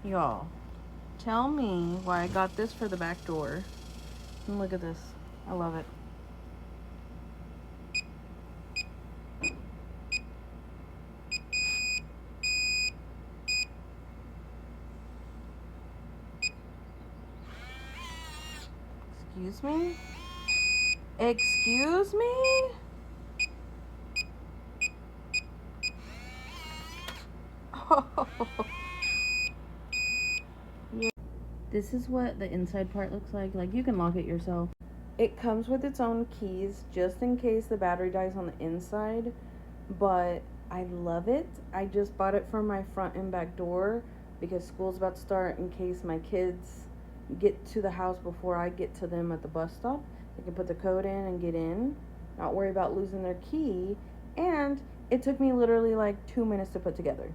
Y'all, tell me why I got this for the back door. And look at this. I love it. Excuse me? Excuse me? Yeah. This is what the inside part looks like. Like, you can lock it yourself. It comes with its own keys just in case the battery dies on the inside, but I love it. I just bought it for my front and back door because school's about to start. In case my kids get to the house before I get to them at the bus stop, they can put the code in and get in, not worry about losing their key. And it took me literally like 2 minutes to put together.